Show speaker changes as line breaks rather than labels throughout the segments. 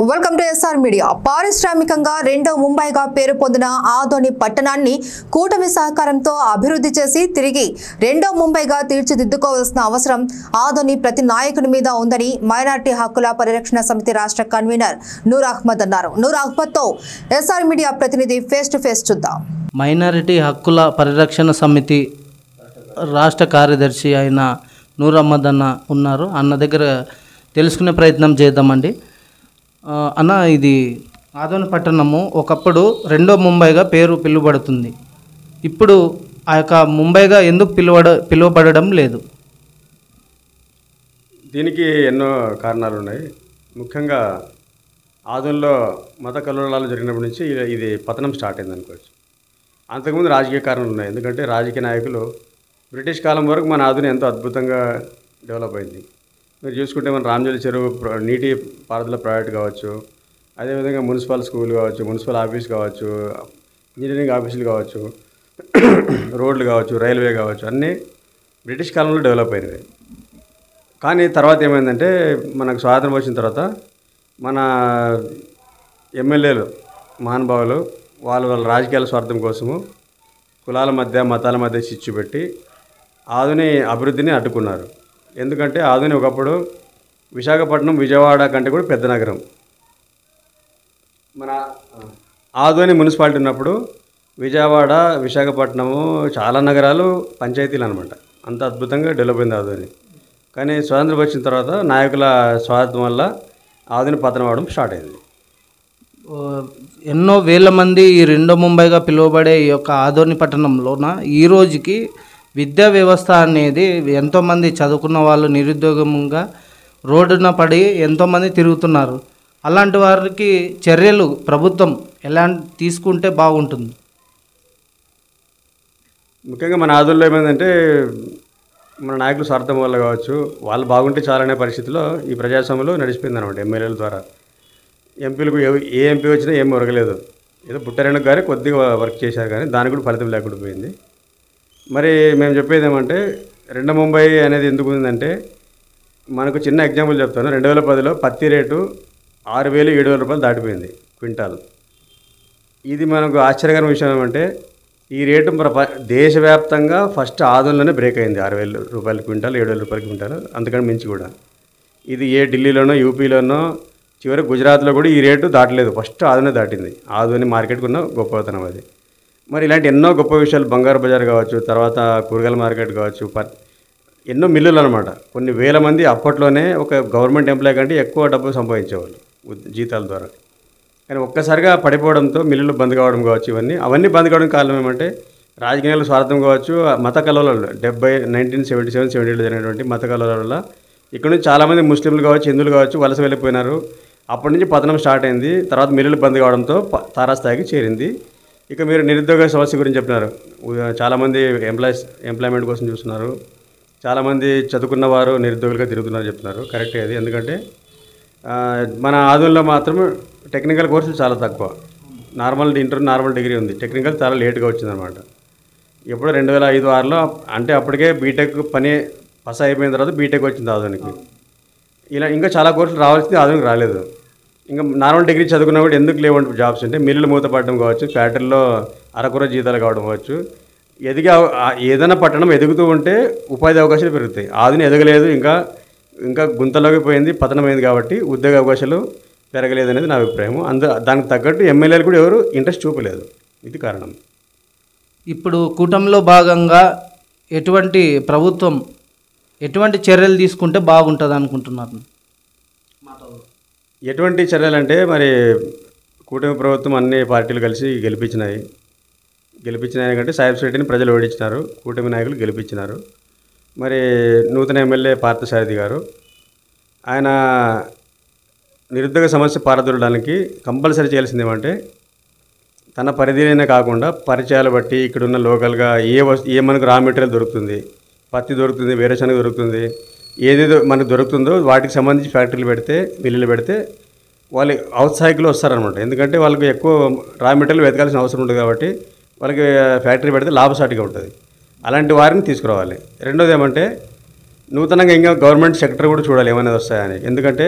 Welcome to SR media. పారిశ్రామికంగా రెండో ముంబైగా పేరు పొందిన ఆదోని పట్టణాన్ని కూటమి సహకారంతో అభివృద్ధి చేసి తిరిగి రెండో ముంబైగా తీర్చిదిద్దుకోవాల్సిన అవసరం ఆదోని ప్రతి నాయకుని మీద ఉందని మైనారిటీ హక్కుల పరిరక్షణ సమితి రాష్ట్ర కన్వీనర్ నూర్ అహ్మద్ అన్నారు. నూర్ అహ్మద్తో ఎస్ఆర్ మీడియా ప్రతినిధి ఫేస్ టు ఫేస్ చూద్దాం.
మైనారిటీ హక్కుల పరిరక్షణ సమితి రాష్ట్ర కార్యదర్శి అయిన నూర్ అహ్మద్ అన్న ఉన్నారు. అన్న దగ్గర తెలుసుకునే ప్రయత్నం చేద్దామండి. అన్న, ఇది ఆదోని పట్టణము ఒకప్పుడు రెండో ముంబైగా పేరు పిలువబడుతుంది. ఇప్పుడు ఆ యొక్క ముంబైగా ఎందుకు పిలువబడడం లేదు?
దీనికి ఎన్నో కారణాలు ఉన్నాయి. ముఖ్యంగా ఆదోనిలో మత కల్లోలాలు జరిగినప్పటి నుంచి ఇది పతనం స్టార్ట్ అయింది అనుకోవచ్చు. అంతకుముందు రాజకీయ కారణాలు ఉన్నాయి. ఎందుకంటే రాజకీయ నాయకులు బ్రిటిష్ కాలం వరకు మన ఆదోని ఎంతో అద్భుతంగా డెవలప్ అయింది. మీరు చూసుకుంటే మన రామజోలి చెరువు నీటి పారుదల ప్రాజెక్ట్ కావచ్చు, అదేవిధంగా మున్సిపల్ స్కూల్ కావచ్చు, మున్సిపల్ ఆఫీస్ కావచ్చు, ఇంజనీరింగ్ ఆఫీసులు కావచ్చు, రోడ్లు కావచ్చు, రైల్వే కావచ్చు, అన్నీ బ్రిటిష్ కాలంలో డెవలప్ అయినవి. కానీ తర్వాత ఏమైందంటే మనకు స్వాతంత్రం వచ్చిన తర్వాత మన ఎమ్మెల్యేలు మహానుభావులు వాళ్ళ రాజకీయాల స్వార్థం కోసము కులాల మధ్య మతాల మధ్య చిచ్చు పెట్టి ఆదోని అభివృద్ధిని అడ్డుకున్నారు. ఎందుకంటే ఆదోని ఒకప్పుడు విశాఖపట్నం, విజయవాడ కంటే కూడా పెద్ద నగరం. మన ఆదోని మున్సిపాలిటీ ఉన్నప్పుడు విజయవాడ, విశాఖపట్నము చాలా నగరాలు పంచాయతీలు అనమాట. అంత అద్భుతంగా డెవలప్ అయింది ఆదోని. కానీ స్వాతంత్రం వచ్చిన తర్వాత నాయకుల స్వార్థం వల్ల ఆదోని పతనం అవడం స్టార్ట్ అయింది.
ఎన్నో వేల మంది ఈ రెండో ముంబైగా పిలువబడే ఈ యొక్క ఆదోని పట్టణంలోన ఈ రోజుకి విద్యా వ్యవస్థ అనేది ఎంతోమంది చదువుకున్న వాళ్ళు నిరుద్యోగంగా రోడ్డున పడి ఎంతోమంది తిరుగుతున్నారు. అలాంటి వారికి చర్యలు ప్రభుత్వం ఎలాంటి తీసుకుంటే బాగుంటుంది?
ముఖ్యంగా మన ఆదోనిలో ఏమైందంటే మన నాయకుల స్వార్థం వల్ల కావచ్చు, వాళ్ళు బాగుంటే చాలనే పరిస్థితిలో ఈ ప్రజాస్వామ్యంలో నడిచిపోయింది అనమాట. ఎమ్మెల్యేల ద్వారా ఎంపీలకు ఏ ఎంపీ వచ్చినా ఏం ఒరగలేదు. ఏదో పుట్టారెడ్డి గారే కొద్దిగా వర్క్ చేశారు, కానీ దానికి కూడా ఫలితం లేకుండా పోయింది. మరి మేము చెప్పేది ఏమంటే రెండో ముంబై అనేది ఎందుకు ఉందంటే, మనకు చిన్న ఎగ్జాంపుల్ చెప్తాను. 2010లో పత్తి రేటు 6,000-7,000 రూపాయలు దాటిపోయింది క్వింటాల్. ఇది మనకు ఆశ్చర్యకరమైన విషయం ఏమంటే ఈ రేటు దేశవ్యాప్తంగా ఫస్ట్ ఆదోనిలోనే బ్రేక్ అయింది. 6,000 రూపాయల క్వింటాల్, 7,000 రూపాయల క్వింటాల్, అంతకంటే మించి కూడా. ఇది ఏ ఢిల్లీలోనో, యూపీలోనో, చివరి గుజరాత్లో కూడా ఈ రేటు దాటలేదు. ఫస్ట్ ఆదోని దాటింది. ఆదోని మార్కెట్కి ఉన్న గొప్పతనం అది. మరి ఇలాంటి ఎన్నో గొప్ప విషయాలు, బంగారు బజార్ కావచ్చు, తర్వాత కూరగాయల మార్కెట్ కావచ్చు, ఎన్నో మిల్లులు అనమాట. కొన్ని వేల మంది అప్పట్లోనే ఒక గవర్నమెంట్ ఎంప్లాయీ కంటే ఎక్కువ డబ్బు సంపాదించేవాళ్ళు జీతాల ద్వారా. కానీ ఒక్కసారిగా పడిపోవడంతో మిల్లులు బంద్ కావడం కావచ్చు, అవన్నీ బంద్ కావడం కారణం ఏమంటే రాజకీయాల స్వార్థం కావచ్చు, మత కలవరాలు 1977-78 జరిగినటువంటి మత కలవరాల వల్ల ఇక్కడ నుంచి చాలామంది ముస్లింలు కావచ్చు, హిందువులు కావచ్చు వలస వెళ్ళిపోయినారు. అప్పటి నుంచి పతనం స్టార్ట్ అయింది. తర్వాత మిల్లులు బంద్ కావడంతో తారాస్థాయికి చేరింది. ఇక మీరు నిరుద్యోగ సమస్య గురించి చెప్పినారు. చాలామంది ఎంప్లాయ్మెంట్ కోసం చూస్తున్నారు. చాలామంది చదువుకున్న వారు నిరుద్యోగులుగా తిరుగుతున్నారు చెప్తున్నారు. కరెక్టే అది. ఎందుకంటే మన ఆదోనిలో మాత్రం టెక్నికల్ కోర్సులు చాలా తక్కువ. నార్మల్ డిగ్రీ ఉంది. టెక్నికల్ చాలా లేట్గా వచ్చిందనమాట. ఎప్పుడో 2005-6లో అంటే అప్పటికే బీటెక్ పని పస అయిపోయిన తర్వాత బీటెక్ వచ్చింది ఆదోనికి. ఇలా ఇంకా చాలా కోర్సులు రావాల్సింది, ఆదోనికి రాలేదు. ఇంకా నార్మల్ డిగ్రీ చదువుకున్నా కూడా ఎందుకు లేవంటే జాబ్స్ అంటే మిల్లులు మూతపడడం కావచ్చు, ఫ్యాక్టరీలో అరకొర జీతాలు కావడం కావచ్చు. ఏదైనా పట్టణం ఎదుగుతూ ఉంటే ఉపాధి అవకాశాలు పెరుగుతాయి. ఆదోని ఎదగలేదు, ఇంకా గుంతలోకి పోయింది, పతనమైంది. కాబట్టి ఉద్యోగ అవకాశాలు పెరగలేదు అనేది నా అభిప్రాయం. దానికి తగ్గట్టు ఎమ్మెల్యేలు కూడా ఎవరు ఇంట్రెస్ట్ చూపలేదు. ఇది కారణం.
ఇప్పుడు కూటమిలో భాగంగా ప్రభుత్వం ఎటువంటి చర్యలు తీసుకుంటే బాగుంటుంది అనుకుంటున్నారు?
ఎటువంటి చర్యలు అంటే మరి కూటమి ప్రభుత్వం అన్ని పార్టీలు కలిసి గెలిపించినాయి కంటే సాయిబ్ శెట్టిని ప్రజలు ఓడించినారు. కూటమి నాయకులు గెలిపించినారు. మరి నూతన ఎమ్మెల్యే పార్థసారథి గారు ఆయన నిరుద్యోగ సమస్య పారదోలడానికి కంపల్సరీ చేయాల్సింది ఏమంటే తన పరిధిలోనే కాకుండా పరిచయాలు బట్టి ఇక్కడున్న లోకల్గా ఏ మనకు రా మెటీరియల్ దొరుకుతుంది, పత్తి దొరుకుతుంది, వేరుశనగ దొరుకుతుంది, ఏదేదో మనకు దొరుకుతుందో వాటికి సంబంధించి ఫ్యాక్టరీలు పెడితే, మిల్లులు పెడితే వాళ్ళు ఔత్సాహికులు వస్తారనమాట. ఎందుకంటే వాళ్ళకి ఎక్కువ రా మెటీరియల్ వెతకాల్సిన అవసరం ఉంటుంది. కాబట్టి వాళ్ళకి ఫ్యాక్టరీ పెడితే లాభసాటిగా ఉంటుంది. అలాంటి వారిని తీసుకురావాలి. రెండోది ఏమంటే నూతనంగా ఇంకా గవర్నమెంట్ సెక్టర్ కూడా చూడాలి ఏమైనా వస్తాయని. ఎందుకంటే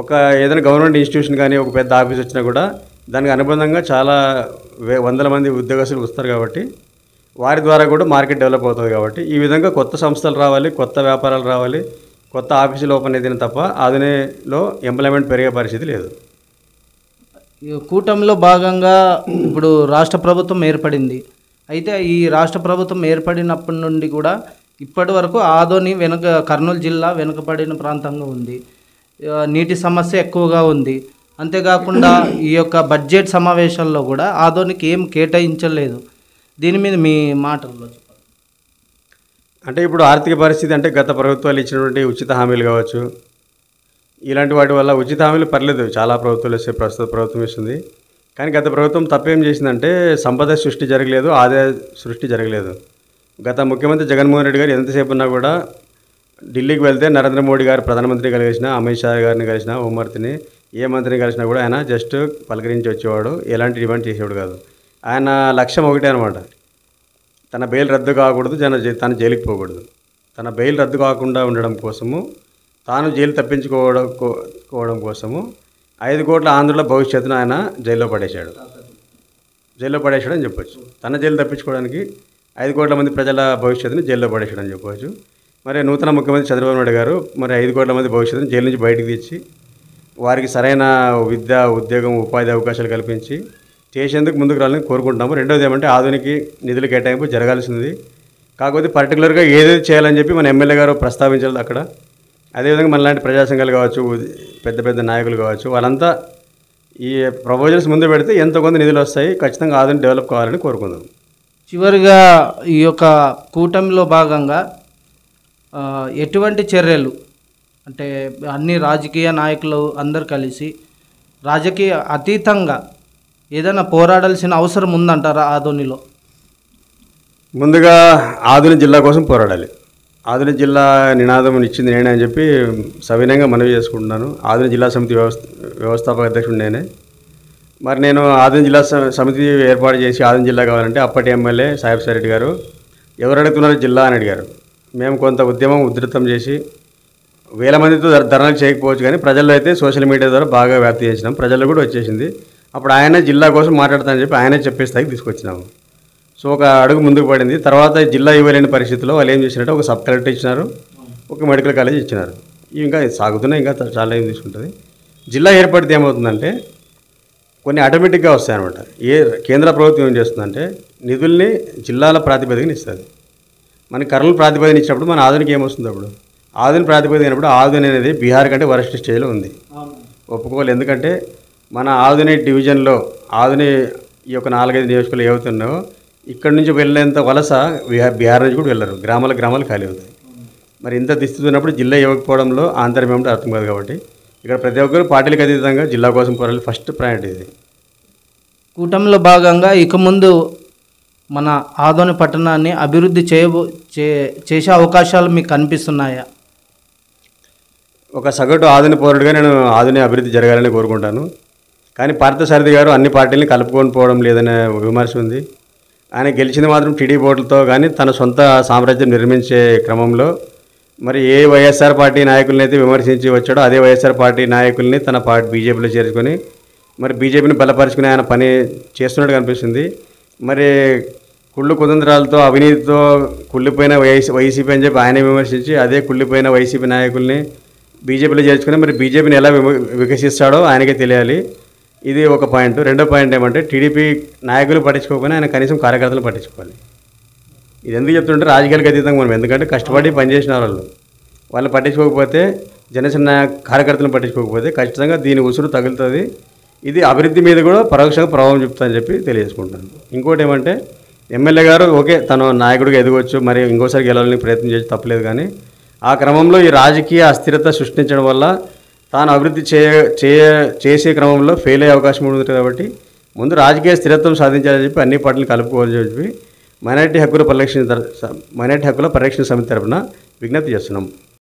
ఒక ఏదైనా గవర్నమెంట్ ఇన్స్టిట్యూషన్ కానీ ఒక పెద్ద ఆఫీస్ వచ్చినా కూడా దానికి అనుబంధంగా చాలా వందల మంది ఉద్యోగస్తులు వస్తారు కాబట్టి వారి ద్వారా కూడా మార్కెట్ డెవలప్ అవుతుంది కాబట్టి ఈ విధంగా కొత్త సంస్థలు రావాలి, కొత్త వ్యాపారాలు రావాలి, కొత్త ఆఫీసులు ఓపెన్ అయితేనే తప్ప ఆధునిలో ఎంప్లాయ్మెంట్ పెరిగే పరిస్థితి లేదు.
ఈ కూటమిలో భాగంగా ఇప్పుడు రాష్ట్ర ప్రభుత్వం ఏర్పడింది. అయితే ఈ రాష్ట్ర ప్రభుత్వం ఏర్పడినప్పటి నుండి కూడా ఇప్పటి వరకు ఆదోని కర్నూలు జిల్లా వెనుకబడిన ప్రాంతంగా ఉంది. నీటి సమస్య ఎక్కువగా ఉంది. అంతేకాకుండా ఈ యొక్క బడ్జెట్ సమావేశాల్లో కూడా ఆదోనికి ఏం కేటాయించలేదు. దీని మీద మీ మాటల్లో చెప్పాలి.
అంటే ఇప్పుడు ఆర్థిక పరిస్థితి అంటే గత ప్రభుత్వాలు ఇచ్చినటువంటి ఉచిత హామీలు కావచ్చు, ఇలాంటి వాటి వల్ల ఉచిత హామీలు పర్లేదు, చాలా ప్రభుత్వాలు వస్తే ప్రస్తుత ప్రభుత్వం ఇస్తుంది. కానీ గత ప్రభుత్వం తప్పేం చేసిందంటే సంపద సృష్టి జరగలేదు, ఆదాయ సృష్టి జరగలేదు. గత ముఖ్యమంత్రి జగన్మోహన్ రెడ్డి గారు ఎంతసేపు ఉన్నా కూడా ఢిల్లీకి వెళ్తే నరేంద్ర మోడీ గారు ప్రధానమంత్రి కలిసిన, అమిత్ షా గారిని కలిసిన, హోంమంత్రిని, ఏ మంత్రిని కలిసినా కూడా ఆయన జస్ట్ పలకరించి వచ్చేవాడు, ఎలాంటి డిమాండ్ చేసేవాడు కాదు. ఆయన లక్ష్యం ఒకటే అనమాట, తన బెయిల్ రద్దు కాకూడదు, తను జైలుకి పోకూడదు. తన బెయిల్ రద్దు కాకుండా ఉండడం కోసము, తాను జైలు తప్పించుకోవడం కోసము 5 కోట్ల ఆంధ్రుల భవిష్యత్తును ఆయన జైల్లో పడేశాడని చెప్పొచ్చు. తన జైలు తప్పించుకోవడానికి 5 కోట్ల మంది ప్రజల భవిష్యత్తును జైల్లో పడేశాడని చెప్పవచ్చు. మరి నూతన ముఖ్యమంత్రి చంద్రబాబు నాయుడు గారు మరి 5 కోట్ల మంది భవిష్యత్తును జైలు నుంచి బయటకు తెచ్చి వారికి సరైన విద్య, ఉద్యోగం, ఉపాధి అవకాశాలు కల్పించి చేసేందుకు ముందుకు రావాలని కోరుకుంటున్నాము. రెండోది ఏమంటే ఆధునిక నిధుల కేటాయింపు జరగాల్సింది. కాకపోతే పర్టికులర్గా ఏదేది చేయాలని చెప్పి మన ఎమ్మెల్యే గారు ప్రస్తావించాలి అక్కడ. అదేవిధంగా మనలాంటి ప్రజా సంఘాలు కావచ్చు, పెద్ద పెద్ద నాయకులు కావచ్చు, వాళ్ళంతా ఈ ప్రపోజల్స్ ముందు పెడితే ఎంతో కొంత నిధులు వస్తాయి. ఖచ్చితంగా ఆధునిక డెవలప్ కావాలని కోరుకుందాం.
చివరిగా ఈ యొక్క కూటమిలో భాగంగా ఎటువంటి చర్యలు అంటే అన్ని రాజకీయ నాయకులు అందరు కలిసి రాజకీయ అతీతంగా ఏదైనా పోరాడాల్సిన అవసరం ఉందంటారా ఆదోనిలో?
ముందుగా ఆధునిక జిల్లా కోసం పోరాడాలి. ఆధునిక జిల్లా నినాదం ఇచ్చింది నేనే అని చెప్పి సవినయంగా మనవి చేసుకుంటున్నాను. ఆధునిక జిల్లా సమితి వ్యవస్థాపక అధ్యక్షుడు నేనే. మరి నేను ఆధునిక జిల్లా సమితి ఏర్పాటు చేసి ఆధునిక జిల్లా కావాలంటే అప్పటి ఎమ్మెల్యే సాహెబ్ రెడ్డి గారు ఎవరు అడుగుతున్నారు జిల్లా అని అడిగారు. మేము కొంత ఉద్యమం ఉధృతం చేసి వేల మందితో ధర్నాలు చేయకపోవచ్చు కానీ ప్రజల్లో అయితే సోషల్ మీడియా ద్వారా బాగా వ్యాప్తి చేసినాం. ప్రజల్లో కూడా వచ్చేసింది. అప్పుడు ఆయనే జిల్లా కోసం మాట్లాడతానని చెప్పి ఆయనే చెప్పే స్థాయికి తీసుకొచ్చినాము. సో ఒక అడుగు ముందుకు పడింది. తర్వాత జిల్లా ఇవ్వలేని పరిస్థితిలో వాళ్ళు ఏం చేసినట్టు ఒక సబ్ కలెక్టర్ ఇచ్చినారు, ఒక మెడికల్ కాలేజ్ ఇచ్చినారు. ఇవి ఇంకా సాగుతున్నాయి, ఇంకా చాలా ఏం తీసుకుంటుంది. జిల్లా ఏర్పడితే ఏమవుతుందంటే కొన్ని ఆటోమేటిక్గా వస్తాయి అనమాట. కేంద్ర ప్రభుత్వం ఏం చేస్తుందంటే నిధుల్ని జిల్లాల ప్రాతిపదికన ఇస్తుంది. మనకి కర్నూలు ప్రాతిపదికన ఇచ్చినప్పుడు మన ఆధునిక ఏమొస్తుంది? అప్పుడు ఆధునిక ప్రాతిపదికన అయినప్పుడు ఆధుని అనేది బీహార్ కంటే వరస్ట్ స్టేజ్లో ఉంది, ఒప్పుకోవాలి. ఎందుకంటే మన ఆధుని డివిజన్లో ఆధుని ఈ యొక్క 4-5 నియోజకవర్గాలు ఏవవుతున్నాయో ఇక్కడ నుంచి వెళ్ళేంత వలస బీహార్ నుంచి కూడా వెళ్ళరు, గ్రామాలు ఖాళీ అవుతాయి. మరి ఇంత దిస్థితి ఉన్నప్పుడు జిల్లా ఇవ్వకపోవడంలో ఆంతర్యం ఏమిటో అర్థం కాదు. కాబట్టి ఇక్కడ ప్రతి ఒక్కరు పార్టీలకు అతీతంగా జిల్లా కోసం పోరాలి. ఫస్ట్ ప్రయారిటీ ఇది.
కూటమిలో భాగంగా ఇక ముందు మన ఆదోని పట్టణాన్ని అభివృద్ధి చేసే అవకాశాలు మీకు కనిపిస్తున్నాయా?
ఒక సగటు ఆధునిక పౌరుడిగా నేను ఆధునిక అభివృద్ధి జరగాలని కోరుకుంటాను. కానీ పార్థసారథి గారు అన్ని పార్టీలను కలుపుకొని పోవడం లేదనే విమర్శ ఉంది. ఆయన గెలిచింది మాత్రం టీడీపీ ఓట్లతో, కానీ తన సొంత సామ్రాజ్యం నిర్మించే క్రమంలో మరి ఏ వైఎస్ఆర్ పార్టీ నాయకుల్ని అయితే విమర్శించి వచ్చాడో అదే వైఎస్ఆర్ పార్టీ నాయకుల్ని తన బీజేపీలో చేర్చుకొని మరి బీజేపీని బలపరుచుకుని ఆయన పని చేస్తున్నట్టు కనిపిస్తుంది. మరి కుళ్ళు కుతంత్రాలతో అవినీతితో కుళ్ళిపోయిన వైసీపీ అని చెప్పి ఆయన విమర్శించి అదే కుళ్ళిపోయిన వైసీపీ నాయకుల్ని బీజేపీలో చేర్చుకుని మరి బీజేపీని ఎలా వికసిస్తాడో ఆయనకే తెలియాలి. ఇది ఒక పాయింట్. రెండో పాయింట్ ఏమంటే టీడీపీ నాయకులు పట్టించుకోకపోయినా ఆయన కనీసం కార్యకర్తలు పట్టించుకోవాలి. ఇది ఎందుకు చెప్తుంటే రాజకీయాలకు అతీతంగా మనం, ఎందుకంటే కష్టపడి పనిచేసిన వాళ్ళు పట్టించుకోకపోతే, జనసేన కార్యకర్తలను పట్టించుకోకపోతే ఖచ్చితంగా దీని ఉసురు తగులుతుంది. ఇది అభివృద్ధి మీద కూడా పరోక్షంగా ప్రభావం చూపుతుందని చెప్పి తెలియజేసుకుంటాను. ఇంకోటి ఏమంటే ఎమ్మెల్యే గారు ఓకే తను నాయకుడిగా ఎదగవచ్చు, మరి ఇంకోసారి గెలవాలని ప్రయత్నం చేసి తప్పలేదు. కానీ ఆ క్రమంలో ఈ రాజకీయ అస్థిరత సృష్టించడం వల్ల తాను అభివృద్ధి చేసే క్రమంలో ఫెయిల్ అయ్యే అవకాశం ఉంటుంది. కాబట్టి ముందు రాజకీయ స్థిరత్వం సాధించాలని చెప్పి అన్ని పార్టీలు కలుపుకోవాలని చెప్పి మైనారిటీ హక్కుల పరిరక్షణ సమితి తరఫున విజ్ఞప్తి చేస్తున్నాం.